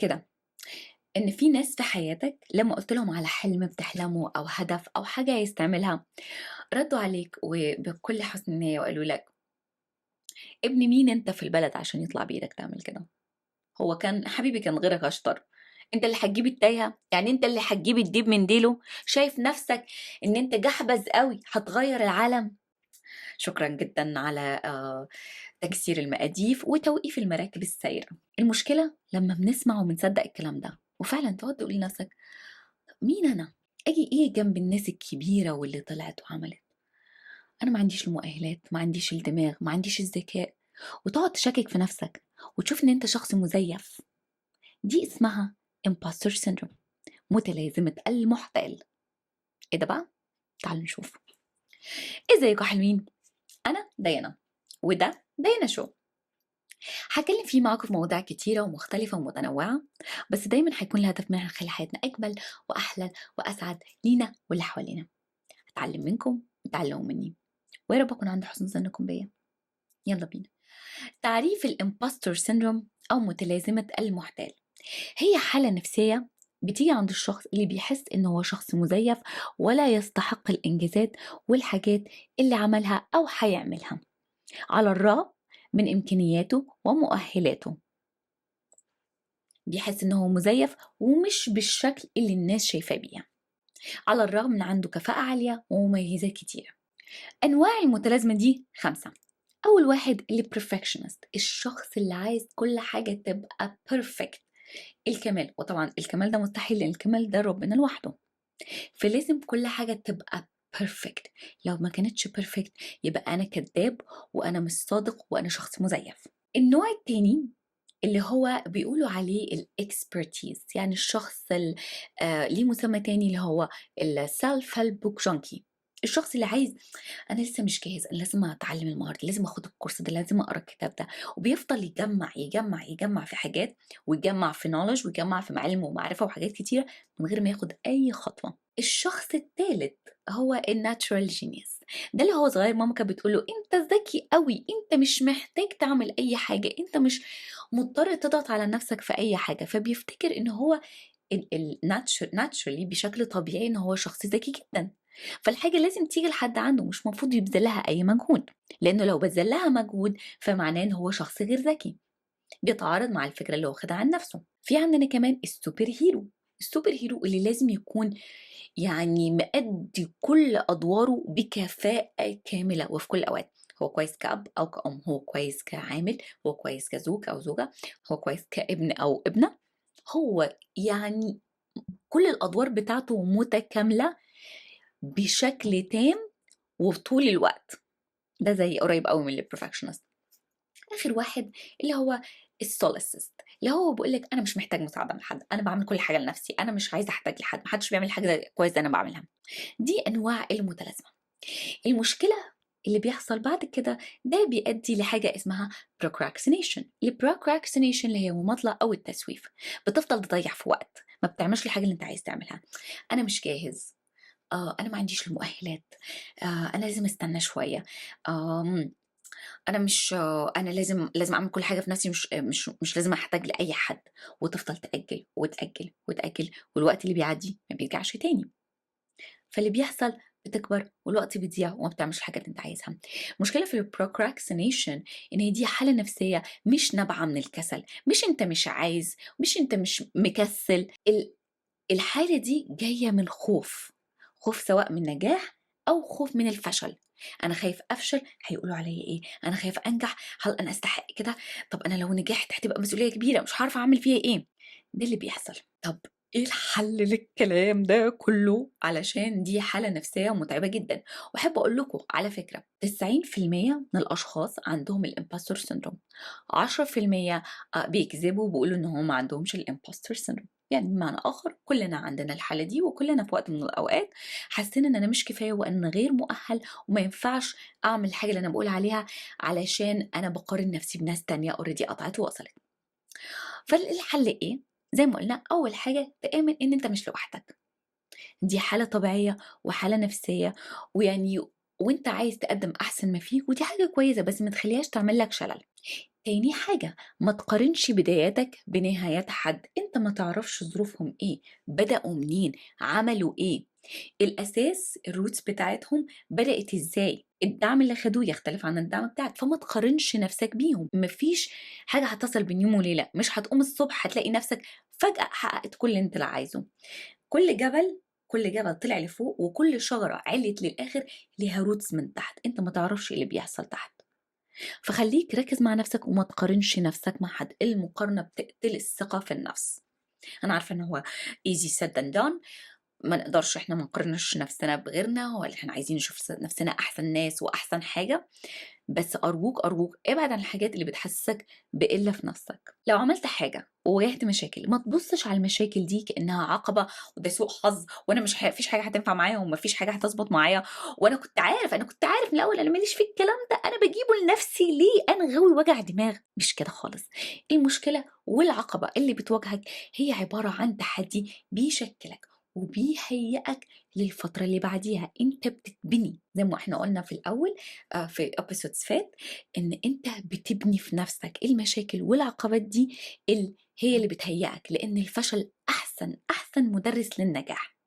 كده إن في ناس في حياتك لمّا قُلت لهم على حلم بتحلمه أو هدف أو حاجة عايز تعملها، ردّوا عليك وبكل حُسن نيّة وقالوا لك: "ابن مين أنت في البلد عشان يطلع بإيدك تعمل كده؟ هو كان حبيبي كان غيرك أشطر، أنت اللي هتجيب التايهة، يعني أنت اللي هتجيب الديب من ديله، شايف نَفْسك إن أنت جحبذ أوي هتغيّر العالم؟" شكرًا جدًا على تكسير المقاديف وتوقيف المراكب السايرة. المشكلة لمّا بنسمع وبنصدّق الكلام ده، وفعلًا تقعد تقول لنَفْسك مين أنا؟ آجي إيه جنب الناس الكبيرة واللي طلعت وعملت؟ أنا ما عنديش المؤهلات، ما عنديش الدماغ، ما عنديش الذكاء، وتقعد تشكك في نفسك، وتشوف إن أنت شخص مزيف. دي اسمها imposter syndrome، متلازمة المحتال. إيه ده بقى؟ تعالوا نشوف. ازيكم يا حلوين؟ أنا ديانا، وده ديانا شو. هاتكلم فيه معاكم في مواضيع كتيرة ومختلفة ومتنوعة، بس دايما هيكون الهدف منها نخلي حياتنا أجمل وأحلى وأسعد لينا واللي حوالينا. أتعلم منكم وتعلموا مني، ويا رب أكون عند حسن ظنكم بيا. يلا بينا. تعريف الامباستور سيندروم أو متلازمة المحتال هي حالة نفسية بتيجي عند الشخص اللي بيحس إن هو شخص مزيف ولا يستحق الإنجازات والحاجات اللي عملها أو هيعملها على الرغم من إمكانياته ومؤهلاته. بيحس إن هو مزيف ومش بالشكل اللي الناس شايفاه بيه، على الرغم من عنده كفاءة عالية ومميزات كتيرة. أنواع المتلازمة دي 5. أول واحد اللي perfectionist، الشخص اللي عايز كل حاجة تبقى perfect، الكمال. وطبعا الكمال ده مستحيل لأن الكمال ده ربنا لوحده، فلازم كل حاجة تبقى perfect. لو ما كانتش perfect يبقى أنا كذاب وأنا مش صادق وأنا شخص مزيف. النوع التاني اللي هو بيقولوا عليه الاكسبرتيز، يعني الشخص ليه مسمى تاني اللي هو السيلف هيلب بوك جانكي، الشخص اللي عايز انا لسه مش جاهز، انا لازم اتعلم المهارة دي، لازم اخد الكورس ده، لازم اقرا الكتاب ده، وبيفضل يجمع يجمع يجمع في حاجات، ويجمع في نولج، ويجمع في علم ومعرفة وحاجات كتيرة من غير ما ياخد اي خطوة. الشخص الثالث هو الناتشورال جينيوس، ده اللي هو صغير ماما كانت بتقول له انت ذكي قوي، انت مش محتاج تعمل اي حاجة، انت مش مضطر تضغط على نفسك في اي حاجة، فبيفتكر ان هو naturally بشكل طبيعي ان هو شخص ذكي جدا، فالحاجة لازم تيجي لحد عنده، مش مفروض يبذلها اي مجهود، لانه لو بذلها مجهود فمعناه ان هو شخص غير ذكي، بيتعارض مع الفكرة اللي هو واخدها عن نفسه. في عندنا كمان السوبر هيرو، السوبر هيرو اللي لازم يكون يعني مأدي كل أدواره بكفاءة كاملة وفي كل الأوقات. هو كويس كأب أو كأم، هو كويس كعامل، هو كويس كزوج أو زوجة، هو كويس كابن أو ابنة، هو يعني كل الأدوار بتاعته متكاملة بشكل تام وطول الوقت. ده زي قريب قوي من البرفكشنست. آخر واحد اللي هو السوليسيست، اللي هو بيقول لك أنا مش محتاج مساعدة من حد، أنا بعمل كل حاجة لنفسي، أنا مش عايزة أحتاج لحد، محدش بيعمل حاجة كويس زي أنا بعملها. دي أنواع المتلازمة. المشكلة اللي بيحصل بعد كده ده بيؤدي لحاجة اسمها procrastination. البروكراكسينيشن اللي هي مماطلة أو التسويف، بتفضل تضيع في وقت، ما بتعملش الحاجة اللي أنت عايز تعملها. أنا مش جاهز، أنا ما عنديش المؤهلات، أنا لازم أستنى شوية، آم، أنا مش أنا لازم أعمل كل حاجة في نفسي، مش لازم أحتاج لأي حد، وتفضل تأجل وتأجل وتأجل، والوقت اللي بيعدي ما بيرجعش تاني. فاللي بيحصل بتكبر والوقت بيضيع وما بتعملش الحاجة اللي انت عايزها. المشكلة في البروكراكسينيشن ان هي دي حالة نفسية مش نابعة من الكسل، مش انت مش عايز، مش انت مش مكسل، الحالة دي جاية من خوف، خوف سواء من نجاح او خوف من الفشل. انا خايف افشل، هيقولوا عليا ايه؟ انا خايف انجح، هل انا استحق كده؟ طب انا لو نجحت هتبقى مسؤولية كبيرة، مش عارفة اعمل فيها ايه. ده اللي بيحصل. طب ايه الحل للكلام ده كله؟ علشان دي حالة نفسية متعبة جدا. واحب اقول لكم على فكرة 90% من الاشخاص عندهم الامباستور سيندروم، 10% بيكذبوا وبيقولوا ان هم ما عندهمش الامباستور سيندروم. يعني بمعنى آخر كلنا عندنا الحالة دي، وكلنا في وقت من الأوقات حاسين إن أنا مش كفاية وأنا غير مؤهل وما ينفعش أعمل الحاجة اللي أنا بقول عليها، علشان أنا بقارن نفسي بناس تانية اوريدي قطعت ووصلت. فالحل إيه؟ زي ما قلنا، أول حاجة تآمن إن أنت مش لوحدك، دي حالة طبيعية وحالة نفسية، ويعني وانت عايز تقدم احسن ما فيك، ودي حاجة كويسة، بس ما تخليهاش تعمل لك شلل. تاني حاجة، ما تقارنش بداياتك بنهايات حد، انت ما تعرفش ظروفهم ايه، بدأوا منين، عملوا ايه، الاساس الروتس بتاعتهم بدأت ازاي، الدعم اللي خدوه يختلف عن الدعم بتاعك، فما تقارنش نفسك بيهم. مفيش حاجة هتصل بين يوم وليلة، مش هتقوم الصبح هتلاقي نفسك فجأة حققت كل اللي انت عايزه. كل جبل طلع لفوق، وكل شجرة علت للآخر ليها روتس من تحت، انت ما تعرفش ايه اللي بيحصل تحت. فخليك ركز مع نفسك وما تقارنش نفسك مع حد، المقارنة بتقتل الثقة في النفس. أنا عارفة إن هو easy said and done، ما نقدرش إحنا ما نقارنش نفسنا بغيرنا، ولا إحنا عايزين نشوف نفسنا أحسن ناس وأحسن حاجة، بس أرجوك ابعد عن الحاجات اللي بتحسسك بقلة في نفسك. لو عملت حاجة وواجهت مشاكل، ما تبصش على المشاكل دي كأنها عقبة وده سوء حظ، وانا مش فيش حاجة هتنفع معايا ومفيش حاجة هتظبط معايا، وانا كنت عارف من الأول، انا ماليش في الكلام ده، انا بجيبه لنفسي ليه، انا غاوي وجع دماغ. مش كده خالص. المشكلة والعقبة اللي بتواجهك هي عبارة عن تحدي بيشكلك وبيهيئك للفترة اللي بعديها. انت بتتبني زي ما احنا قلنا في الأول، في ابيسودز فات، ان انت بتبني في نفسك. المشاكل والعقبات دي هي اللي بتهيئك، لان الفشل احسن مدرس للنجاح.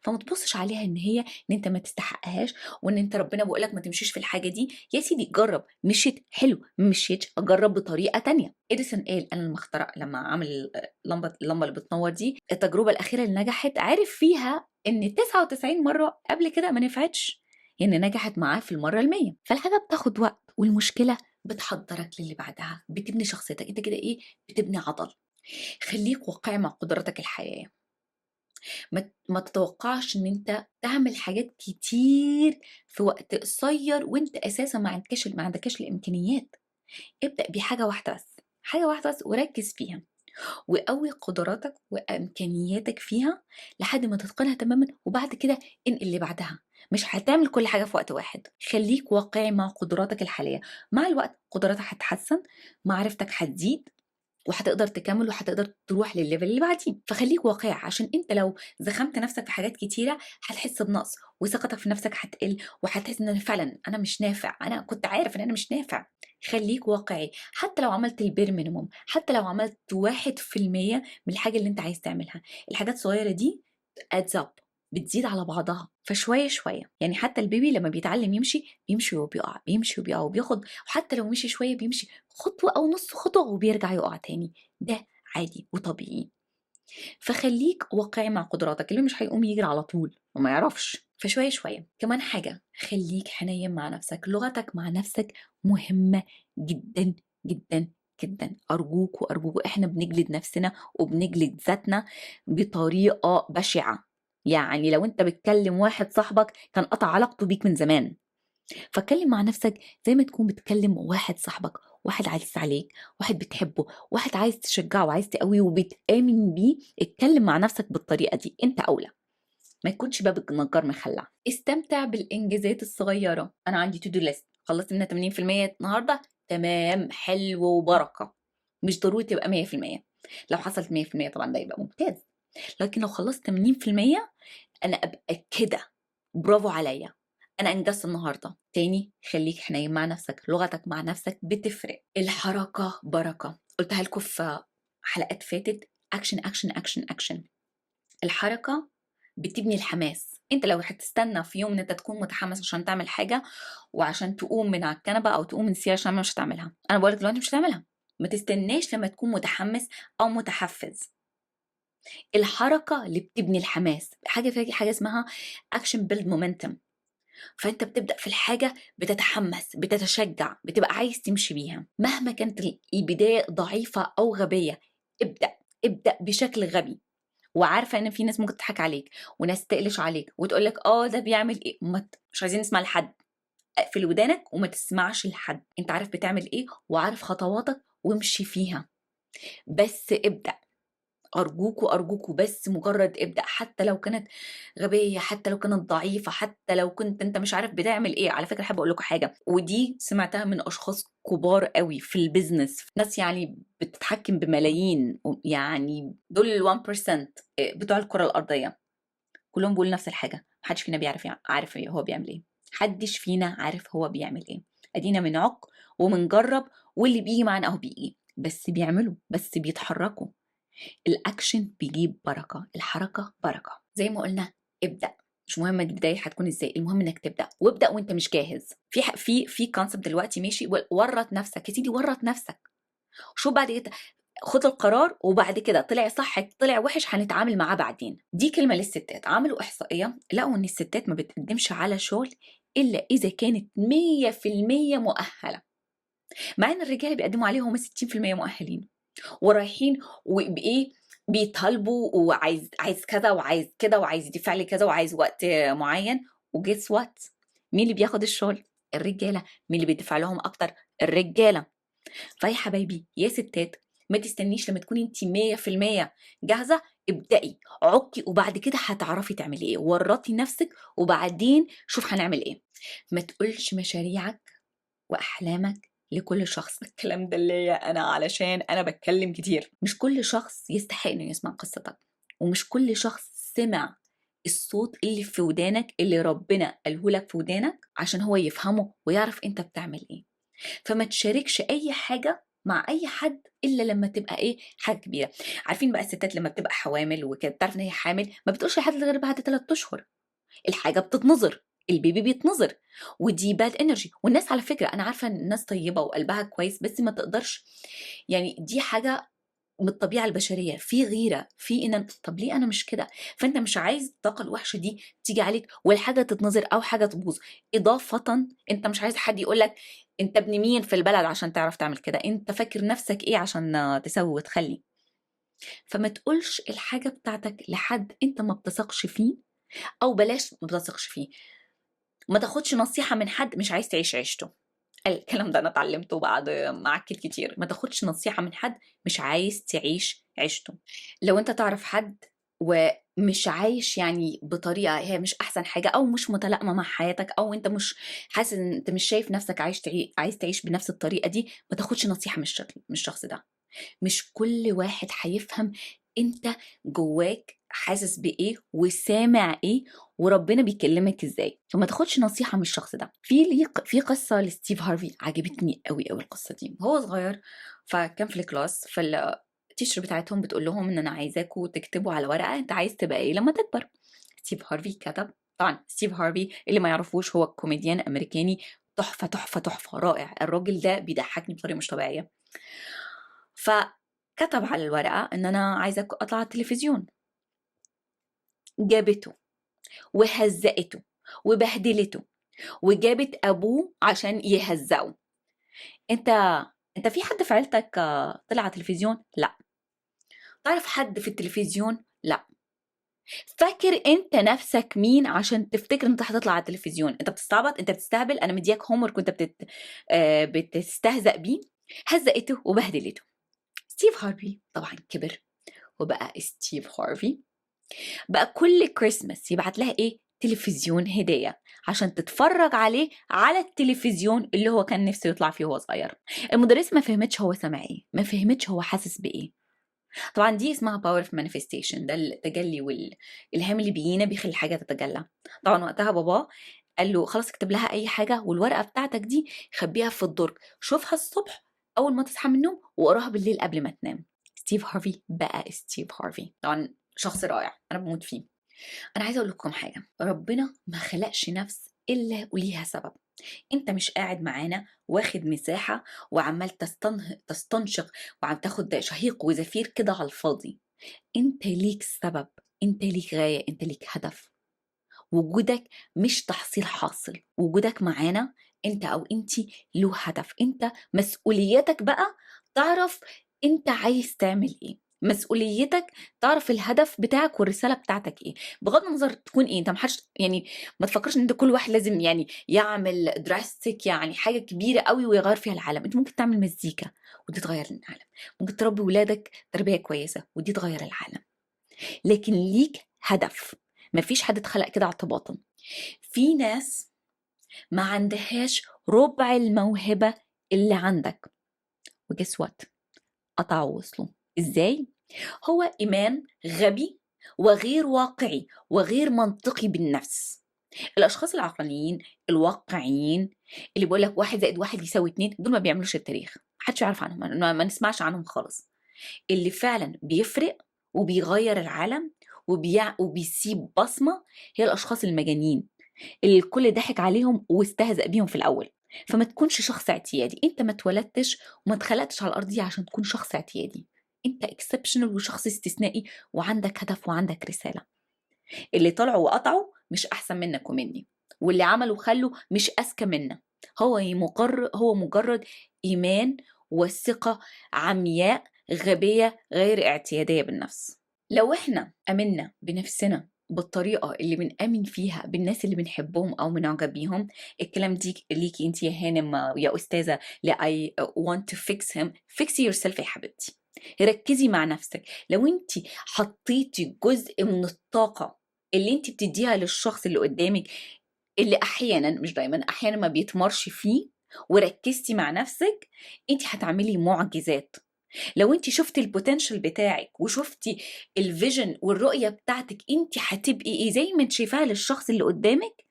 فما تبصش عليها ان انت ما تستحقهاش، وان انت ربنا بيقولك ما تمشيش في الحاجه دي. يا سيدي جرب، مشيت حلو، ما مشيتش اجرب بطريقه تانية. اديسون قال انا لما اخترع، لما عمل اللمبه اللي بتنور دي، التجربه الاخيره اللي نجحت عارف فيها ان 99 مره قبل كده ما نفعتش، يعني نجحت معاه في المره المية. فالحاجه بتاخد وقت، والمشكله بتحضرك للي بعدها، بتبني شخصيتك انت كده، بتبني عضل. خليك واقعي مع قدراتك الحقيقيه. ما تتوقعش ان انت تعمل حاجات كتير في وقت قصير وانت اساسا ما عندكش الامكانيات. ابدأ بحاجة واحدة بس، حاجة واحدة بس، وركز فيها، وقوي قدراتك وامكانياتك فيها لحد ما تتقنها تماما، وبعد كده انقل اللي بعدها. مش هتعمل كل حاجة في وقت واحد. خليك واقعي مع قدراتك الحالية. مع الوقت قدراتك هتتحسن، معرفتك هتزيد، وهتقدر تكمل، وهتقدر تروح للليفل اللي بعديه. فخليك واقعي، عشان انت لو زخمت نفسك في حاجات كتيره هتحس بنقص، وثقتك في نفسك هتقل، وهتحس ان فعلا انا مش نافع، انا كنت عارف ان انا مش نافع. خليك واقعي، حتى لو عملت البير مينيموم، حتى لو عملت 1% من الحاجه اللي انت عايز تعملها. الحاجات الصغيره دي adds up، بتزيد على بعضها. فشويه شويه، يعني حتى البيبي لما بيتعلم يمشي بيمشي وبيقع، بيمشي وبيقع وبياخد، وحتى لو مشي شويه بيمشي خطوه او نص خطوه وبيرجع يقع تاني. ده عادي وطبيعي. فخليك واقعي مع قدراتك، اللي مش هيقوم يجري على طول وما يعرفش. فشويه شويه. كمان حاجه، خليك حنين مع نفسك. لغتك مع نفسك مهمه جدا جدا جدا. ارجوك احنا بنجلد نفسنا وبنجلد ذاتنا بطريقه بشعه. يعني لو انت بتكلم واحد صاحبك كان قطع علاقته بيك من زمان، فاتكلم مع نفسك زي ما تكون بتكلم واحد صاحبك، واحد عايز عليك، واحد بتحبه، واحد عايز تشجعه وعايز تقويه وبتآمن بيه. اتكلم مع نفسك بالطريقة دي، انت أولى. ما يكونش باب النجار مخلع. استمتع بالإنجازات الصغيرة. أنا عندي تو دو ليست، خلصت منها 80% النهاردة، تمام، حلو وبركة. مش ضروري تبقى 100%. لو حصلت 100% طبعا ده يبقى ممتاز، لكن لو خلصت 80% أنا أبقى كده برافو عليا، انا انجزت النهارده. تاني، خليك حنين مع نفسك. لغتك مع نفسك بتفرق. الحركه بركه، قلتها لكم في حلقات فاتت. اكشن اكشن اكشن اكشن. الحركه بتبني الحماس. انت لو هتستنى في يوم ان انت تكون متحمس عشان تعمل حاجه، وعشان تقوم من على الكنبه او تقوم من السرير عشان مش هتعملها، انا بقولك دلوقتي مش هتعملها. ما تستناش لما تكون متحمس او متحفز. الحركه اللي بتبني الحماس. حاجه اسمها اكشن بيلد مومنتم. فانت بتبدا في الحاجه بتتحمس، بتتشجع، بتبقى عايز تمشي بيها مهما كانت البدايه ضعيفه او غبيه. ابدا بشكل غبي، وعارفه ان في ناس ممكن تضحك عليك، وناس تقلش عليك وتقول لك ده بيعمل ايه، مش عايزين نسمع لحد. اقفل ودانك وما تسمعش لحد. انت عارف بتعمل ايه وعارف خطواتك وامشي فيها، بس ابدا. أرجوكوا بس مجرد ابدأ، حتى لو كانت غبية، حتى لو كانت ضعيفة، حتى لو كنت انت مش عارف بتعمل ايه. على فكرة حابة اقول لكم حاجة، ودي سمعتها من اشخاص كبار قوي في البيزنس، ناس يعني بتتحكم بملايين، يعني دول ال 1% بتوع الكرة الأرضية، كلهم بيقولوا نفس الحاجة. محدش فينا بيعرف عارف ايه هو بيعمل ايه. محدش فينا عارف هو بيعمل ايه. ادينا بنعك وبنجرب، واللي بيجي معانا اهو بيجي، بس بيعملوا، بس بيتحركوا. الاكشن بيجيب بركه، الحركه بركه. زي ما قلنا، ابدا. مش مهم البدايه هتكون ازاي، المهم انك تبدا، وابدا وانت مش جاهز. في كونسبت دلوقتي ماشي، ورط نفسك يا سيدي، ورط نفسك. شو بعد كده، خد القرار، وبعد كده طلع صح طلع وحش هنتعامل معاه بعدين. دي كلمه للستات. عملوا احصائيه لقوا ان الستات ما بتقدمش على شغل الا اذا كانت 100% مؤهله، مع ان الرجال بيقدموا عليهم هم 60% مؤهلين ورايحين وبايه، بيطالبوا عايز كذا وعايز كده وعايز يدفع لي كذا وعايز وقت معين. وجيتس وات، مين اللي بياخد الشغل؟ الرجاله. مين اللي بيدفع لهم اكتر؟ الرجاله. فيا حبايبي يا ستات، ما تستنيش لما تكوني انت 100% جاهزه، ابدأي عكي، وبعد كده هتعرفي تعملي ايه. ورطي نفسك وبعدين شوف هنعمل ايه. ما تقولش مشاريعك واحلامك لكل شخص. الكلام ده ليا انا علشان انا بتكلم كتير. مش كل شخص يستحق انه يسمع قصتك، ومش كل شخص سمع الصوت اللي في ودانك اللي ربنا قاله لك في ودانك عشان هو يفهمه ويعرف انت بتعمل ايه. فما تشاركش اي حاجه مع اي حد الا لما تبقى ايه، حاجه كبيره. عارفين بقى الستات لما بتبقى حوامل وكده بتعرف ان هي حامل، ما بتقولش لحد غير بعد 3 اشهر. الحاجه بتتنظر، البيبي بيتنظر، ودي باد انرجي. والناس على فكره انا عارفه ان الناس طيبه وقلبها كويس، بس ما تقدرش، يعني دي حاجه من الطبيعه البشريه، في غيره، في ان طب ليه انا مش كده. فانت مش عايز الطاقه الوحشه دي تيجي عليك والحاجه تتنظر او حاجه تبوظ. اضافه انت مش عايز حد يقول لك انت ابن مين في البلد عشان تعرف تعمل كده، انت فاكر نفسك ايه عشان تسوي وتخلي. فما تقولش الحاجه بتاعتك لحد انت ما بتثقش فيه، او بلاش ما بتثقش فيه، ما تاخدش نصيحه من حد مش عايز تعيش عيشته. الكلام ده انا اتعلمته بعد ما عكيت كتير. ما تاخدش نصيحه من حد مش عايز تعيش عيشته. لو انت تعرف حد ومش عايش يعني بطريقه هي مش احسن حاجه، او مش متلائمه مع حياتك، او انت مش حاسس ان انت مش شايف نفسك عايز تعيش بنفس الطريقه دي، ما تاخدش نصيحه من الشخص ده. مش كل واحد هيفهم انت جواك حاسس بايه وسامع ايه وربنا بيكلمك ازاي. فما تاخدش نصيحه من الشخص ده. في قصه لستيف هارفي عجبتني قوي قوي. القصه دي هو صغير، فكان في الكلاس، فالتيشر بتاعتهم بتقول لهم ان انا عايزاكم تكتبوا على ورقه انت عايز تبقى ايه لما تكبر. ستيف هارفي كتب. طبعا ستيف هارفي اللي ما يعرفوش هو كوميديان امريكاني تحفه تحفه تحفه، رائع. الراجل ده بيضحكني بطريقه مش طبيعيه. فكتب على الورقة إن أنا عايزة أطلع على التلفزيون. جابته وهزقته وبهدلته، وجابت أبوه عشان يهزقه. أنت أنت في حد في عيلتك طلع على التلفزيون؟ لا. تعرف حد في التلفزيون؟ لا. فاكر انت نفسك مين عشان تفتكر انت هتطلع على التلفزيون؟ انت بتستعبط، انت بتستهبل، انا مدياك هوم ورك وانت بتستهزأ بيه. هزقته وبهدلته. ستيف هارفي طبعا كبر وبقى ستيف هارفي. بقى كل كريسماس يبعت لها ايه؟ تلفزيون هدية عشان تتفرج عليه على التلفزيون اللي هو كان نفسه يطلع فيه وهو صغير. المدرسة ما فهمتش هو سمع ايه، ما فهمتش هو حاسس بايه. طبعا دي اسمها power of manifestation، ده التجلي والالهام اللي بيجينا بيخلي الحاجة تتجلى. طبعا وقتها بابا قال له خلاص اكتب لها اي حاجة، والورقة بتاعتك دي خبيها في الدرج، شوفها الصبح اول ما تصحى من النوم وقراها بالليل قبل ما تنام. ستيف هارفي بقى ستيف هارفي. طبعا شخص رائع، انا بموت فيه. انا عايزه اقول لكم حاجه، ربنا ما خلقش نفس الا وليها سبب. انت مش قاعد معانا واخد مساحه وعمال تستنشق وعم تاخد شهيق وزفير كده على الفاضي. انت ليك سبب، انت ليك غايه، انت ليك هدف. وجودك مش تحصيل حاصل، وجودك معانا انت او انتي له هدف. انت مسؤوليتك بقى تعرف انت عايز تعمل ايه. مسؤوليتك تعرف الهدف بتاعك والرساله بتاعتك ايه، بغض النظر تكون ايه. انت محدش يعني ما تفكرش ان انت كل واحد لازم يعني يعمل دراستيك يعني حاجه كبيره قوي ويغير فيها العالم. انت ممكن تعمل مزيكا ودي تغير العالم، ممكن تربي ولادك تربيه كويسه ودي تغير العالم. لكن ليك هدف. مفيش حد اتخلق كده اعتباطا. في ناس ما عندهاش ربع الموهبة اللي عندك، وجس وات قطعوا وصلوا. ازاي؟ هو إيمان غبي وغير واقعي وغير منطقي بالنفس. الاشخاص العقلانيين الواقعيين اللي بيقول لك 1+1=2 دول ما بيعملوش التاريخ، محدش يعرف عنهم، ما نسمعش عنهم خالص. اللي فعلا بيفرق وبيغير العالم وبيسيب بصمة هي الاشخاص المجانين اللي الكل ضحك عليهم واستهزأ بيهم في الاول. فما تكونش شخص اعتيادي، انت ما اتولدتش وما اتخلقتش على الارض دي عشان تكون شخص اعتيادي. انت اكسبشنال وشخص استثنائي وعندك هدف وعندك رسالة. اللي طلعوا وقطعوا مش احسن منك ومني، واللي عملوا وخلوا مش اذكى منا. هو مجرد ايمان وثقة عمياء غبية غير اعتيادية بالنفس. لو احنا امنا بنفسنا بالطريقة اللي بنأمن فيها بالناس اللي بنحبهم أو بنعجب بيهم، الكلام دي ليكي انت يا هانم يا أستاذة. لا I want to fix him. fix yourself يا حبيبتي. ركزي مع نفسك. لو انت حطيتي جزء من الطاقة اللي انت بتديها للشخص اللي قدامك، اللي احيانا مش دايما احيانا ما بيتمرش فيه، وركزتي مع نفسك، انت هتعملي معجزات. لو انت شفتي البوتنشال بتاعك وشفتي الفيجن والرؤية بتاعتك، انت هتبقي ايه زي ما انت شايفاها للشخص اللي قدامك.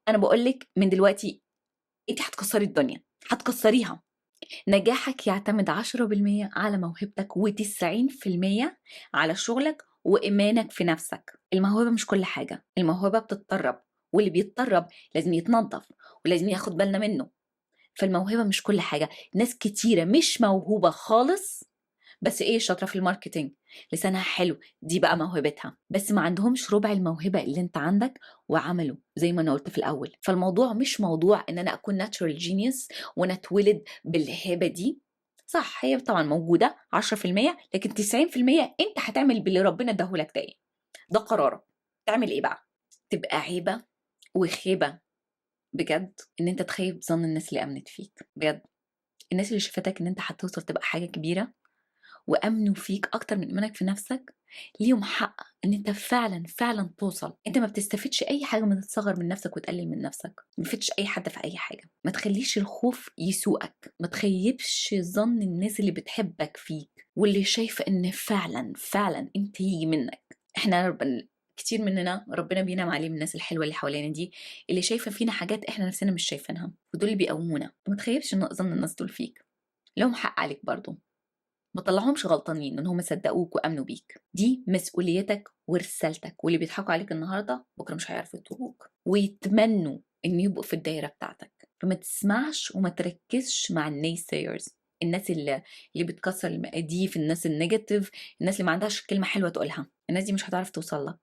انا بقولك من دلوقتي انت هتكسري الدنيا، هتكسريها. نجاحك يعتمد 10% على موهبتك و90% على شغلك وإيمانك في نفسك. الموهبة مش كل حاجة، الموهبة بتتطرب، واللي بيتطرب لازم يتنظف ولازم ياخد بالنا منه. فالموهبة مش كل حاجة. ناس كتيرة مش موهوبة خالص، بس ايه شاطرة في الماركتينج، لسانها حلو، دي بقى موهبتها، بس ما عندهمش ربع الموهبة اللي انت عندك وعملوا زي ما انا قلت في الاول. فالموضوع مش موضوع ان انا اكون ناتشورال جينيوس وانا اتولد بالهبة دي. صح، هي طبعا موجودة 10%، لكن 90% انت هتعمل باللي ربنا اداهولك ده ايه. ده قرارك. تعمل ايه بقى؟ تبقى عيبة وخيبة بجد ان انت تخيب ظن الناس اللي امنت فيك بجد. الناس اللي شافتك ان انت هتوصل تبقى حاجة كبيرة وامنوا فيك اكتر من ايمانك في نفسك، ليهم حق ان انت فعلا توصل. انت ما بتستفدش اي حاجه من تصغر من نفسك وتقلل من نفسك، ما بتفيدش اي حد في اي حاجه. ما تخليش الخوف يسوقك، ما تخيبش ظن الناس اللي بتحبك فيك واللي شايفه ان فعلا انت يجي منك. احنا كتير مننا ربنا بينعم عليه من الناس الحلوه اللي حوالينا دي، اللي شايفه فينا حاجات احنا نفسنا مش شايفينها، ودول اللي بيقومونا. ما تخيبش ظن الناس دول فيك، لهم حق عليك برضو. ما طلعهمش غلطانين ان هم صدقوك وامنوا بيك. دي مسؤوليتك ورسالتك، واللي بيضحكوا عليك النهارده بكره مش هيعرفوا يطلبوك ويتمنوا ان يبقوا في الدايره بتاعتك. فما تسمعش وما تركزش مع النيسيرز، الناس اللي بتكسر المقاديف، الناس النيجاتيف، الناس اللي ما عندهاش كلمه حلوه تقولها. الناس دي مش هتعرف توصل لك.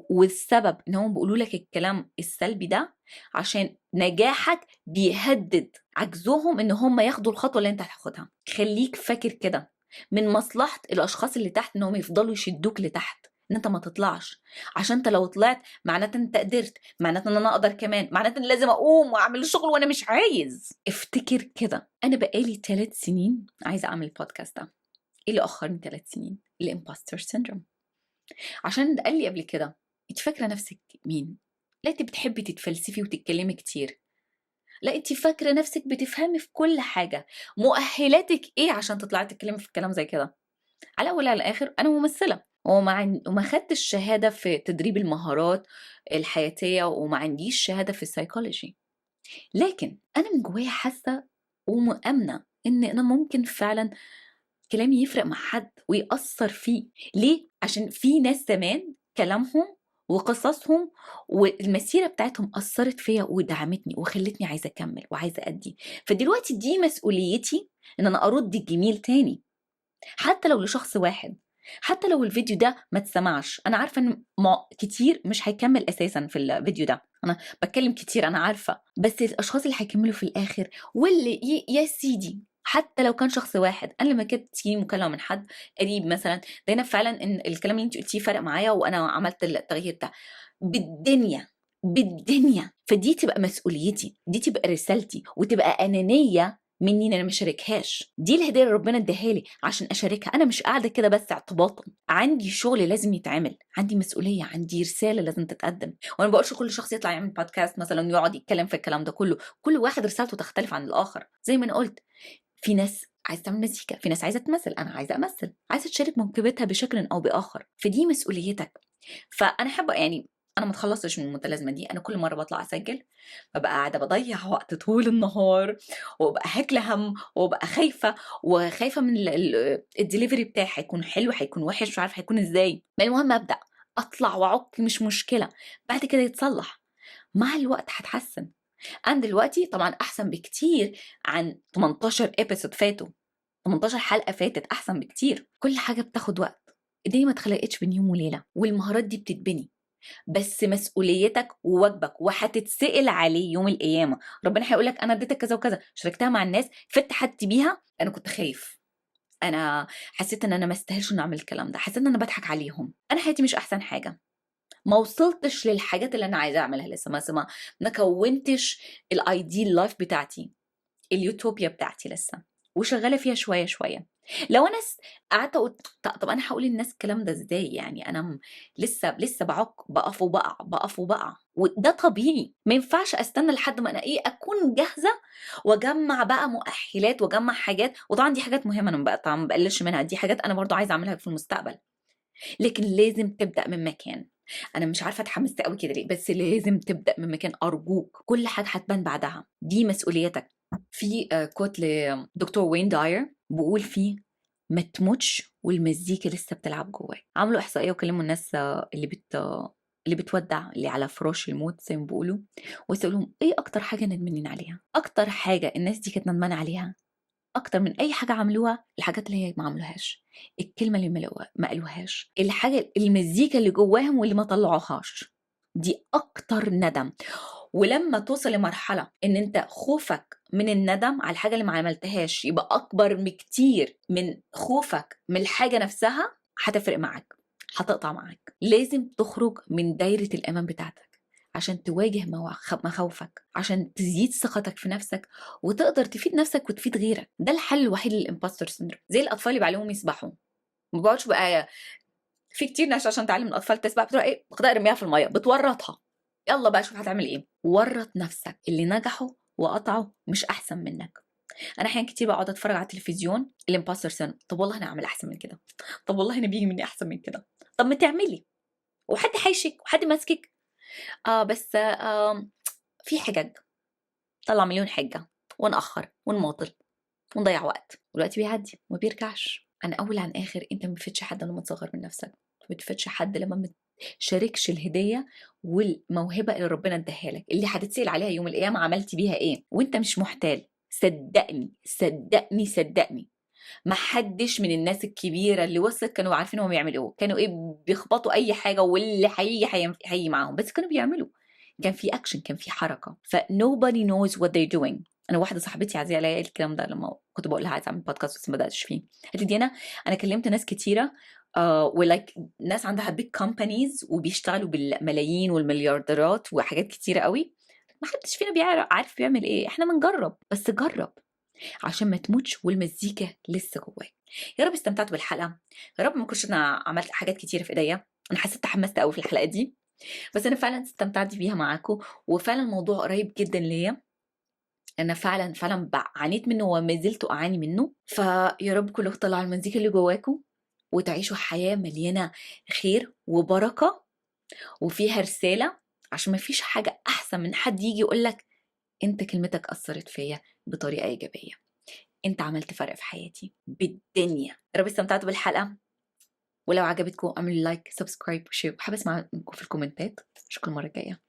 والسبب ان هم بيقولوا لك الكلام السلبي ده عشان نجاحك بيهدد عجزهم ان هم ياخدوا الخطوه اللي انت هتاخدها. خليك فاكر كده، من مصلحه الاشخاص اللي تحت ان هم يفضلوا يشدوك لتحت، ان انت ما تطلعش. عشان انت لو طلعت معناته انت قدرت، معناته ان انا اقدر كمان، معناته ان لازم اقوم واعمل الشغل وانا مش عايز. افتكر كده. انا بقالي 3 سنين عايزه اعمل البودكاست ده. ايه اللي اخرني 3 سنين؟ الامباستر سيندروم. عشان قال لي قبل كده انت فاكره نفسك مين؟ لا انت بتحبي تتفلسفي وتتكلمي كتير، لا انت فاكره نفسك بتفهمي في كل حاجه، مؤهلاتك ايه عشان تطلعي تتكلمي في الكلام زي كده؟ على اول على الاخر انا ممثله، وما خدتش شهاده في تدريب المهارات الحياتيه، وما عنديش شهاده في السايكولوجي، لكن انا من جوايا حاسه ومؤمنه ان انا ممكن فعلا كلامي يفرق مع حد ويأثر فيه. ليه؟ عشان في ناس زمان كلامهم وقصصهم والمسيرة بتاعتهم أثرت فيا ودعمتني وخلتني عايزة أكمل وعايزة أدي. فدلوقتي دي مسؤوليتي إن أنا أرد الجميل تاني، حتى لو لشخص واحد، حتى لو الفيديو ده ما تسمعش. أنا عارفة إن كتير مش هيكمل أساسا في الفيديو ده، أنا بتكلم كتير أنا عارفة، بس الأشخاص اللي هيكملوا في الآخر واللي يا سيدي حتى لو كان شخص واحد. انا لما كانت تجيني مكالمه من حد قريب مثلا، لقينا فعلا ان الكلام اللي انت قلتيه فرق معايا وانا عملت التغيير ده بالدنيا. فدي تبقى مسؤوليتي، دي تبقى رسالتي، وتبقى انانيه مني ان انا ما اشاركهاش. دي الهديه اللي ربنا اداها لي عشان اشاركها. انا مش قاعده كده بس اعتباطا، عندي شغل لازم يتعمل، عندي مسؤوليه، عندي رساله لازم تتقدم. وانا ما بقولش كل شخص يطلع يعمل بودكاست مثلا ويقعد يتكلم في الكلام ده كله، كل واحد رسالته تختلف عن الاخر. زي ما انا قلت، في ناس عايزه تعمل مزيكا، في ناس عايزه تمثل، انا عايزه امثل، عايزه تشارك موهبتها بشكل او باخر، فدي مسؤوليتك. فانا حابه يعني أنا ما اتخلصتش من المتلازمة دي، أنا كل مرة باطلع أسجل بابقى قاعدة باضيّع وقت طول النهار، وبابقى هاكلة هَم، وبابقى خايفة، وخايفة من الdelivery بتاعي هيكون حلو، هيكون وِحِش، مش عارفة هيكون إزاي. المهم أبدأ، أطلع وأعُك مش مشكلة، بعد كده يتصلّح، مع الوقت هاتحسّن. أنا دلوقتي طبعًا أحسن بكتير عن 18 episode فاتوا، 18 حلقة فاتت أحسن بكتير. كل حاجة بتاخد وقت، الدنيا ما اتخلقتش بين يوم وليلة، والمهارات دي بتتبني. بس مسؤوليتك وواجبك وهتتسأل عليه يوم القيامة. ربنا هيقول لك أنا اديتك كذا وكذا، شاركتها مع الناس، فدت حد بيها، أنا كنت خايف، أنا حسيت إن أنا ما استاهلش إني أعمل الكلام ده، حسيت إن أنا باضحك عليهم، أنا حياتي مش أحسن حاجة، ما وصلتش للحاجات اللي أنا عايزة أعملها لسه، ما كونتش الideal life بتاعتي، اليوتوبيا بتاعتي لسه، وشغالة فيها شوية شوية. لو أنا قعدت أقول طب أنا هاقول للناس الكلام ده إزاي يعني، أنا لسه باعُك، باقف وباقع، باقف وباقع، وده طبيعي، ما ينفعش أستنى لحد ما أنا أكون جاهزة وأجمّع بقى مؤهلات وأجمّع حاجات، وطبعًا دي حاجات مهمة، أنا طبعًا ما باقللش منها، دي حاجات أنا برضه عايزة أعملها في المستقبل، لكن لازم تبدأ من مكان. أنا مش عارفة اتحمست أوي كده ليه، بس لازم تبدأ من مكان أرجوك، كل حاجة هتبان بعدها، دي مسؤوليتك. في quote لدكتور وين داير بيقول فيه: ما تموتش والمزيكا لسه بتلعب جواك. عملوا إحصائية وكلموا الناس اللي بتودع، اللي على فراش الموت زي ما بيقولوا، وسألوهم إيه أكتر حاجة ندمانين عليها؟ أكتر حاجة الناس دي كانت ندمانة عليها أكتر من أي حاجة عملوها، الحاجات اللي هي ما عملوهاش، الكلمة اللي ما قالوهاش، الحاجة المزيكا اللي جواهم واللي ما طلعوهاش، دي أكتر ندم. ولما توصل لمرحلة إن أنت خوفك من الندم على الحاجة اللي ما عملتهاش يبقى أكبر بكتير من خوفك من الحاجة نفسها، هتفرق معاك، هتقطع معاك. لازم تخرج من دايرة الأمان بتاعتك عشان تواجه مخاوفك، عشان تزيد ثقتك في نفسك وتقدر تفيد نفسك وتفيد غيرك. ده الحل الوحيد للإمباستر سيندروم. زي الأطفال اللي بيعلموهم يسبحوا، ما بيقعدش بقى في كتير ناس عشان تعلم الأطفال تسبح بتروح واخدها ارميها في المية، بتورطها، يلا بقى شوف هتعمل ايه. ورط نفسك، اللي نجحوا وقطعوا مش احسن منك. انا احيانا كتير بقعد اتفرج على التلفزيون الامباستر سن، طب والله انا اعمل احسن من كده، طب والله انا بيجي مني احسن من كده، طب ما تعملي، وحد هيشك وحد ماسكك. بس في حجج، طلع مليون حجه، ونأخر ونماطل ونضيع وقت، والوقت بيعدي وما بيرجعش. انا اول عن اخر انت ما بتفيدش حد لما تصغر من نفسك، ما بتفيدش حد لما ما تشاركش الهديه والموهبه اللي ربنا اداها لك، اللي هتتسال عليها يوم القيامه عملتي بيها ايه وانت مش محتال. صدقني صدقني صدقني، ما حدش من الناس الكبيره اللي وصلت كانوا عارفين هم بيعملوا ايه، كانوا بيخبطوا اي حاجه واللي هيجي معاهم، بس كانوا بيعملوا، كان في اكشن، كان في حركه. ف nobody knows what they're doing. انا واحده صاحبتي عزيزه عليا الكلام ده لما كنت بقول لها عايزه اعمل بودكاست بس ما بداتش فيه، قالت لي دينا انا كلمت ناس كتيره ولايك ناس عندها بيج كومبانيز وبيشتغلوا بالملايين والمليارديرات وحاجات كتيره قوي، ما حدش فينا عارف بيعمل ايه، احنا بنجرب، بس جرب عشان ما تموتش والمزيكا لسه جواك. يا رب استمتعتوا بالحلقه، يا رب ما كنتش انا عملت حاجات كتيره في ايديا، انا حسيت تحمست قوي في الحلقه دي، بس انا فعلا استمتعت بيها معاكم، وفعلا الموضوع قريب جدا ليا، انا فعلا عانيت منه وما زلت اعاني منه. فيا رب كله يطلع المزيكا اللي جواكم وتعيشوا حياه مليانه خير وبركه وفيها رساله، عشان ما فيش حاجه احسن من حد يجي يقول لك انت كلمتك اثرت فيا بطريقه ايجابيه، انت عملت فرق في حياتي بالدنيا. يا رب استمتعتوا بالحلقه، ولو عجبتكم اعملوا لايك سبسكرايب وشير، وحابه اسمع منكم في الكومنتات. اشوفكم المره الجايه.